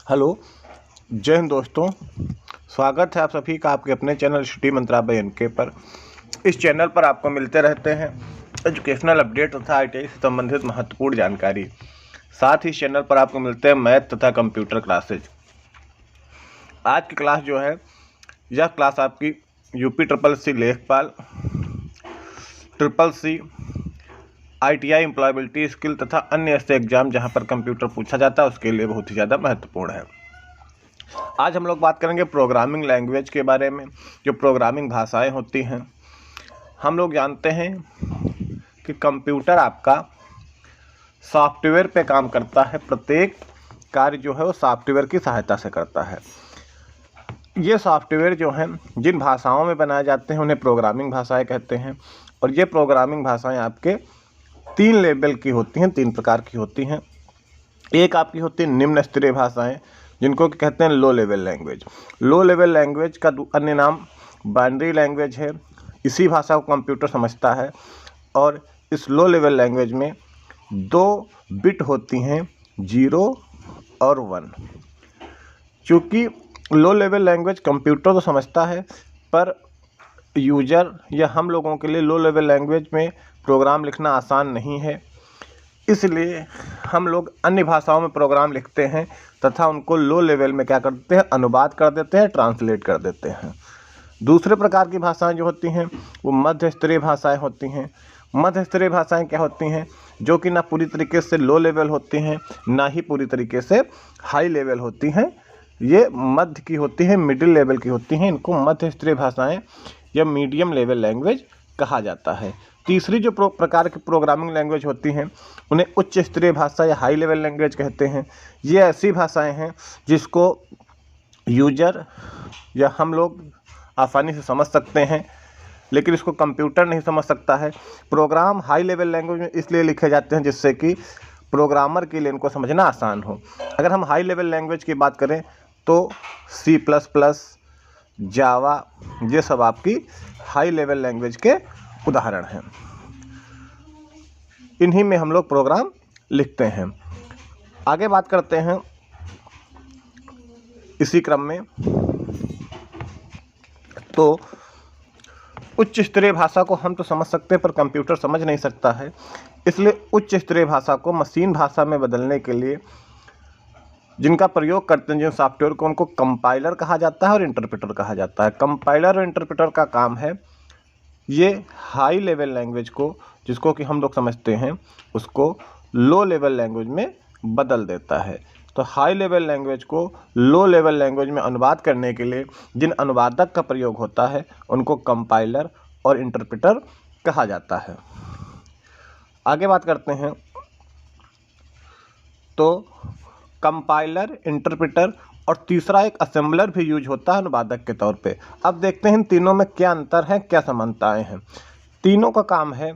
Hello, जय हिंद दोस्तों। स्वागत है आप सभी का आपके अपने channel study Mantra by NK पर। इस चैनल पर आपको मिलते रहते हैं एजुकेशनल अपडेट तथा आईटीआई से संबंधित महत्वपूर्ण जानकारी। साथ ही इस चैनल पर आपको मिलते हैं मैथ तथा कंप्यूटर क्लासेज। आज की क्लास जो है, यह क्लास आपकी यूपी ट्रिपल सी लेखपाल, triple C ITI employability skill तथा अन्य ऐसे एग्जाम जहां पर कंप्यूटर पूछा जाता है उसके लिए बहुत ही ज़्यादा महत्वपूर्ण है। आज हम लोग बात करेंगे प्रोग्रामिंग लैंग्वेज के बारे में, जो प्रोग्रामिंग भाषाएं होती हैं। हम लोग जानते हैं कि कंप्यूटर आपका सॉफ्टवेयर पे काम करता है। प्रत्येक कार्य जो है वो सॉफ्टवेयर की सहायता से करता है। ये सॉफ्टवेयर जो हैं जिन भाषाओं में बनाए जाते हैं उन्हें प्रोग्रामिंग भाषाएं कहते हैं। और ये प्रोग्रामिंग भाषाएं आपके 3 लेवल की होती हैं, 3 प्रकार की होती हैं। एक आपकी होती है निम्न स्तरीय भाषाएं, जिनको कहते हैं low level language. Low level language का अन्य नाम बाइनरी लैंग्वेज है। इसी भाषा को कंप्यूटर समझता है और इस लो लेवल लैंग्वेज में 2 बिट होती हैं, 0 और 1। चूँकि लो लेवल लैंग्वेज कंप्यूटर तो समझता है, पर यूजर या हम लोगों के लिए लो लेवल लैंग्वेज में प्रोग्राम लिखना आसान नहीं है। इसलिए हम लोग अन्य भाषाओं में प्रोग्राम लिखते हैं तथा उनको लो लेवल में क्या करते हैं, अनुवाद कर देते हैं, ट्रांसलेट कर देते हैं। दूसरे प्रकार की भाषाएं जो होती हैं वो मध्य स्तरीय भाषाएं होती हैं। मध्य स्तरीय भाषाएं क्या होती हैं, जो कि ना पूरी तरीके से लो लेवल होती हैं, ना ही पूरी तरीके से हाई लेवल होती हैं। ये मध्य की होती हैं, मिडिल लेवल की होती हैं। इनको मध्य स्तरीय भाषाएं या मीडियम लेवल लैंग्वेज कहा जाता है। तीसरी जो प्रकार की प्रोग्रामिंग लैंग्वेज होती हैं उन्हें उच्च स्तरीय भाषा या हाई लेवल लैंग्वेज कहते हैं। ये ऐसी भाषाएं हैं जिसको यूजर या हम लोग आसानी से समझ सकते हैं, लेकिन इसको कंप्यूटर नहीं समझ सकता है। प्रोग्राम हाई लेवल लैंग्वेज में इसलिए लिखे जाते हैं जिससे कि प्रोग्रामर के लिए इनको समझना आसान हो। अगर हम हाई लेवल लैंग्वेज की बात करें तो C++, जावा, ये सब आपकी हाई लेवल लैंग्वेज के उदाहरण हैं। इन्हीं में हम लोग प्रोग्राम लिखते हैं। आगे बात करते हैं इसी क्रम में। तो उच्च स्तरीय भाषा को हम तो समझ सकते हैं पर कंप्यूटर समझ नहीं सकता है। इसलिए उच्च स्तरीय भाषा को मशीन भाषा में बदलने के लिए जिनका प्रयोग करते हैं जिन सॉफ्टवेयर को, उनको कंपाइलर कहा जाता है और इंटरप्रेटर कहा जाता है। कंपाइलर और इंटरप्रेटर का काम है ये हाई लेवल लैंग्वेज को, जिसको कि हम लोग समझते हैं, उसको लो लेवल लैंग्वेज में बदल देता है। तो हाई लेवल लैंग्वेज को लो लेवल लैंग्वेज में अनुवाद करने के लिए जिन अनुवादक का प्रयोग होता है उनको कंपाइलर और इंटरप्रेटर कहा जाता है। आगे बात करते हैं। तो कंपाइलर, इंटरप्रेटर और तीसरा एक असेंबलर भी यूज होता है अनुवादक के तौर पे। अब देखते हैं इन तीनों में क्या अंतर है, क्या समानताएं हैं। तीनों का काम है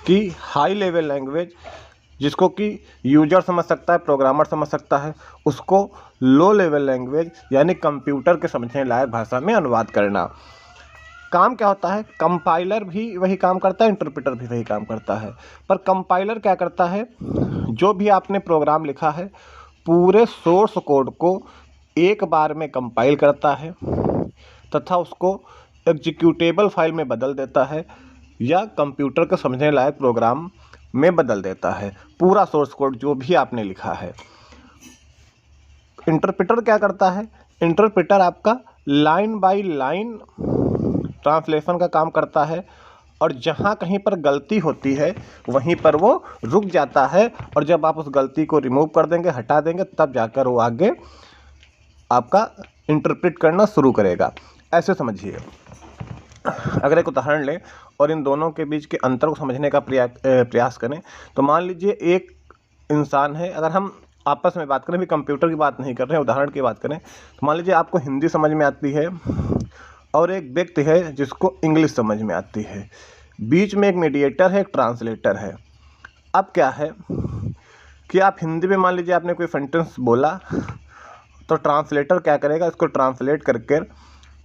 कि हाई लेवल लैंग्वेज जिसको कि यूजर समझ सकता है, प्रोग्रामर समझ सकता है, उसको लो लेवल लैंग्वेज यानी कंप्यूटर के समझने लायक भाषा में अनुवाद करना। काम क्या होता है, कंपाइलर भी वही काम करता है, इंटरप्रेटर भी वही काम करता है। पर कंपाइलर क्या करता है, जो भी आपने प्रोग्राम लिखा है पूरे सोर्स कोड को एक बार में कंपाइल करता है तथा उसको एग्जीक्यूटेबल फाइल में बदल देता है या कंप्यूटर को समझने लायक प्रोग्राम में बदल देता है, पूरा सोर्स कोड जो भी आपने लिखा है। इंटरप्रेटर क्या करता है, इंटरप्रेटर आपका लाइन बाय लाइन ट्रांसलेशन का काम करता है और जहाँ कहीं पर गलती होती है वहीं पर वो रुक जाता है और जब आप उस गलती को रिमूव कर देंगे, हटा देंगे, तब जाकर वो आगे आपका इंटरप्रेट करना शुरू करेगा। ऐसे समझिए। अगर एक उदाहरण लें और इन दोनों के बीच के अंतर को समझने का प्रयास करें तो मान लीजिए एक इंसान है, अगर हम आपस में बात करें, भी कंप्यूटर की बात नहीं कर रहे हैं, उदाहरण की बात करें, तो मान लीजिए आपको हिंदी समझ में आती है और एक व्यक्ति है जिसको इंग्लिश समझ में आती है। बीच में एक मीडिएटर है, एक ट्रांसलेटर है। अब क्या है कि आप हिंदी में मान लीजिए आपने कोई सेंटेंस बोला तो ट्रांसलेटर क्या करेगा, इसको ट्रांसलेट करके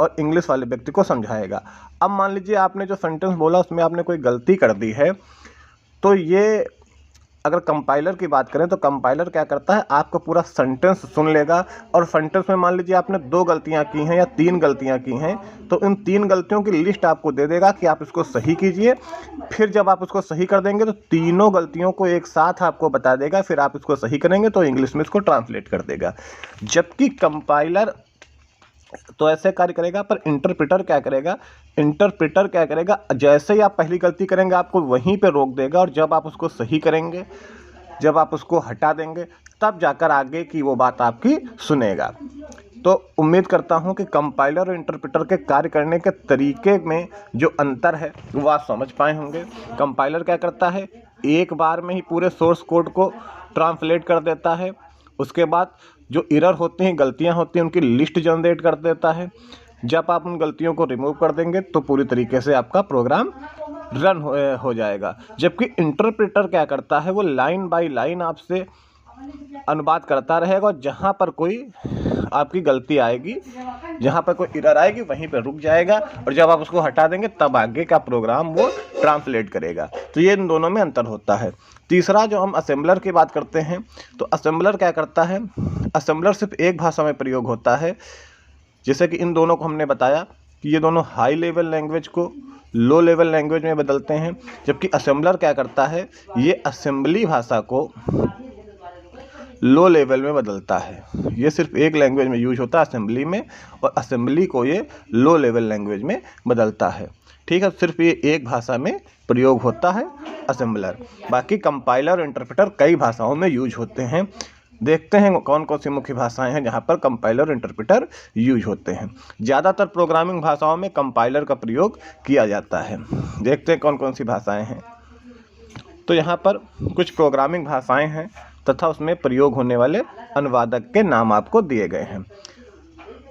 और इंग्लिश वाले व्यक्ति को समझाएगा। अब मान लीजिए आपने जो सेंटेंस बोला उसमें आपने कोई गलती कर दी है, तो ये अगर कंपाइलर की बात करें तो कंपाइलर क्या करता है, आपका पूरा सेंटेंस सुन लेगा और सेंटेंस में मान लीजिए आपने 2 गलतियां की हैं या 3 गलतियां की हैं, तो इन 3 गलतियों की लिस्ट आपको दे देगा कि आप इसको सही कीजिए। फिर जब आप उसको सही कर देंगे तो तीनों गलतियों को एक साथ आपको बता देगा, फिर आप इसको सही करेंगे तो इंग्लिश में इसको ट्रांसलेट कर देगा। जबकि कंपाइलर तो ऐसे कार्य करेगा, पर इंटरप्रेटर क्या करेगा, इंटरप्रेटर क्या करेगा, जैसे ही आप पहली गलती करेंगे आपको वहीं पे रोक देगा, और जब आप उसको सही करेंगे, जब आप उसको हटा देंगे, तब जाकर आगे की वो बात आपकी सुनेगा। तो उम्मीद करता हूं कि कंपाइलर और इंटरप्रेटर के कार्य करने के तरीके में जो अंतर है वो आप समझ पाए होंगे। कंपाइलर क्या करता है, एक बार में ही पूरे सोर्स कोड को ट्रांसलेट कर देता है, उसके बाद जो एरर होती हैं, गलतियां होती हैं, उनकी लिस्ट जनरेट कर देता है। जब आप उन गलतियों को रिमूव कर देंगे तो पूरी तरीके से आपका प्रोग्राम रन हो जाएगा। जबकि इंटरप्रेटर क्या करता है, वो लाइन बाय लाइन आपसे अनुवाद करता रहेगा, और जहाँ पर कोई आपकी गलती आएगी, जहाँ पर कोई एरर आएगी वहीं पर रुक जाएगा, और जब आप उसको हटा देंगे तब आगे का प्रोग्राम वो ट्रांसलेट करेगा। तो ये इन दोनों में अंतर होता है। तीसरा, जो हम असेंबलर की बात करते हैं, तो असेंबलर क्या करता है, असेंबलर सिर्फ एक भाषा में प्रयोग होता है। जैसे कि इन दोनों को हमने बताया कि ये दोनों हाई लेवल लैंग्वेज को लो लेवल लैंग्वेज में बदलते हैं, जबकि असेंबलर क्या करता है, ये असेंबली भाषा को लो लेवल में बदलता है। ये सिर्फ एक लैंग्वेज में यूज होता है, असेंबली में, और असेंबली को ये लो लेवल लैंग्वेज में बदलता है। ठीक है, सिर्फ ये एक भाषा में प्रयोग होता है असेंबलर। बाकी कंपाइलर और इंटरप्रेटर कई भाषाओं में यूज होते हैं। देखते हैं कौन कौन सी मुख्य भाषाएं हैं जहां पर कंपाइलर और इंटरप्रेटर यूज होते हैं। ज़्यादातर प्रोग्रामिंग भाषाओं में कंपाइलर का प्रयोग किया जाता है। देखते हैं कौन कौन सी भाषाएं हैं। तो यहाँ पर कुछ प्रोग्रामिंग भाषाएं हैं तथा उसमें प्रयोग होने वाले अनुवादक के नाम आपको दिए गए हैं।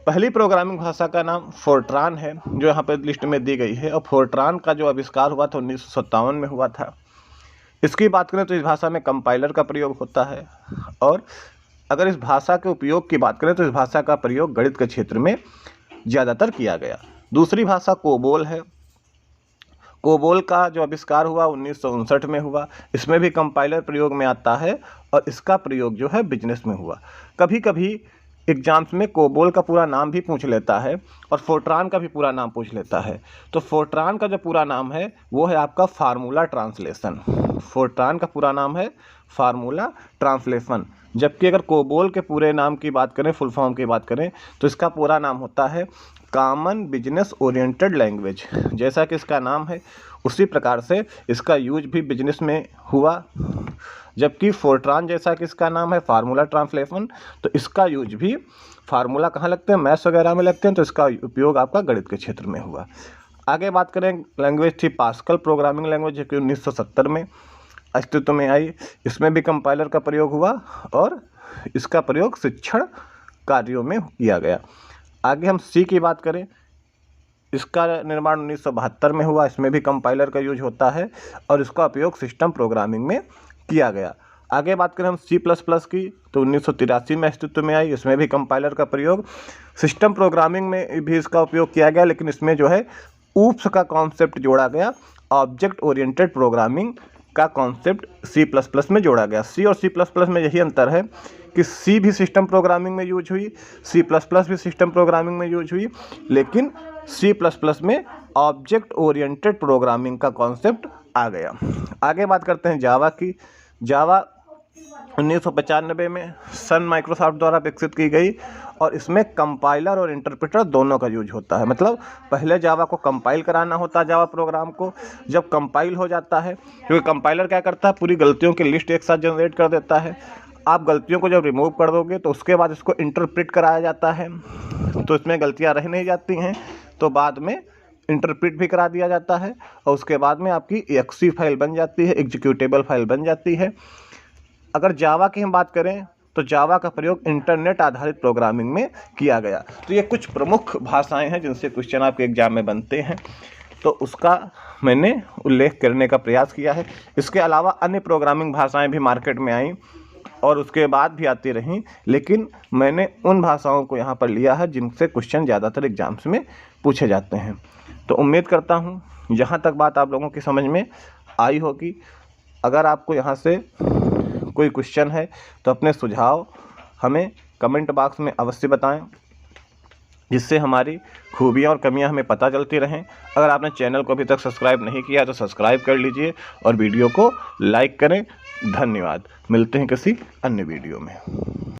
पहली प्रोग्रामिंग भाषा का नाम फोर्ट्रान है, जो यहाँ पर लिस्ट में दी गई है, और फोर्ट्रान का जो आविष्कार हुआ था 1957 में हुआ था। इसकी बात करें तो इस भाषा में कंपाइलर का प्रयोग होता है, और अगर इस भाषा के उपयोग की बात करें तो इस भाषा का प्रयोग गणित के क्षेत्र में ज़्यादातर किया गया। दूसरी भाषा कोबोल है। कोबोल का जो आविष्कार हुआ 1959 में हुआ। इसमें भी कंपाइलर प्रयोग में आता है, और इसका प्रयोग जो है बिजनेस में हुआ। कभी कभी एग्जाम्स में कोबोल का पूरा नाम भी पूछ लेता है, और फोर्ट्रान का भी पूरा नाम पूछ लेता है। तो फोर्ट्रान का जो पूरा नाम है वो है आपका फार्मूला ट्रांसलेशन। फोर्ट्रान का पूरा नाम है फार्मूला ट्रांसलेशन, जबकि अगर कोबोल के पूरे नाम की बात करें, फुल फॉर्म की बात करें, तो इसका पूरा नाम होता है कॉमन बिजनेस ओरिएंटेड लैंग्वेज। जैसा कि इसका नाम है उसी प्रकार से इसका यूज भी बिजनेस में हुआ। जबकि फोर्ट्रान जैसा कि इसका नाम है फार्मूला ट्रांसलेशन, तो इसका यूज भी फार्मूला कहाँ लगते हैं, मैथ्स वगैरह में लगते हैं, तो इसका उपयोग आपका गणित के क्षेत्र में हुआ। आगे बात करें, लैंग्वेज थी पास्कल प्रोग्रामिंग लैंग्वेज, जो कि 1970 में अस्तित्व में आई। इसमें भी कंपाइलर का प्रयोग हुआ, और इसका प्रयोग शिक्षण कार्यों में किया गया। आगे हम सी की बात करें, इसका निर्माण 1972 में हुआ। इसमें भी कंपाइलर का यूज होता है, और इसका उपयोग सिस्टम प्रोग्रामिंग में किया गया। आगे बात करें हम C++ की, तो 1983 में अस्तित्व में आई। इसमें भी कंपाइलर का प्रयोग, सिस्टम प्रोग्रामिंग में भी इसका उपयोग किया गया, लेकिन इसमें जो है ऊप्स का कॉन्सेप्ट जोड़ा गया, ऑब्जेक्ट ओरिएंटेड प्रोग्रामिंग का कॉन्सेप्ट C++ में जोड़ा गया। C और C++ में यही अंतर है कि C भी सिस्टम प्रोग्रामिंग में यूज हुई, C++ भी सिस्टम प्रोग्रामिंग में यूज हुई, लेकिन C++ में ऑब्जेक्ट ओरिएंटेड प्रोग्रामिंग का कॉन्सेप्ट आ गया। आगे बात करते हैं जावा की। जावा 1995 में सन माइक्रोसॉफ्ट द्वारा विकसित की गई, और इसमें कंपाइलर और इंटरप्रेटर दोनों का यूज होता है। मतलब पहले जावा को कंपाइल कराना होता है, जावा प्रोग्राम को। जब कंपाइल हो जाता है, क्योंकि कंपाइलर क्या करता है, पूरी गलतियों की लिस्ट एक साथ जनरेट कर देता है। आप गलतियों को जब रिमूव कर दोगे तो उसके बाद इसको इंटरप्रेट कराया जाता है, तो इसमें गलतियाँ रह नहीं जाती हैं, तो बाद में इंटरप्रेट भी करा दिया जाता है, और उसके बाद में आपकी एक्सी फाइल बन जाती है, एग्जीक्यूटेबल फाइल बन जाती है। अगर जावा की हम बात करें तो जावा का प्रयोग इंटरनेट आधारित प्रोग्रामिंग में किया गया। तो ये कुछ प्रमुख भाषाएं हैं जिनसे क्वेश्चन आपके एग्जाम में बनते हैं, तो उसका मैंने उल्लेख करने का प्रयास किया है। इसके अलावा अन्य प्रोग्रामिंग भाषाएं भी मार्केट में आईं और उसके बाद भी आती रहीं, लेकिन मैंने उन भाषाओं को यहाँ पर लिया है जिनसे क्वेश्चन ज़्यादातर एग्जाम्स में पूछे जाते हैं। तो उम्मीद करता हूँ यहाँ तक बात आप लोगों की समझ में आई होगी। अगर आपको यहाँ से कोई क्वेश्चन है तो अपने सुझाव हमें कमेंट बॉक्स में अवश्य बताएं, जिससे हमारी खूबियाँ और कमियाँ हमें पता चलती रहें। अगर आपने चैनल को अभी तक सब्सक्राइब नहीं किया तो सब्सक्राइब कर लीजिए और वीडियो को लाइक करें। धन्यवाद। मिलते हैं किसी अन्य वीडियो में।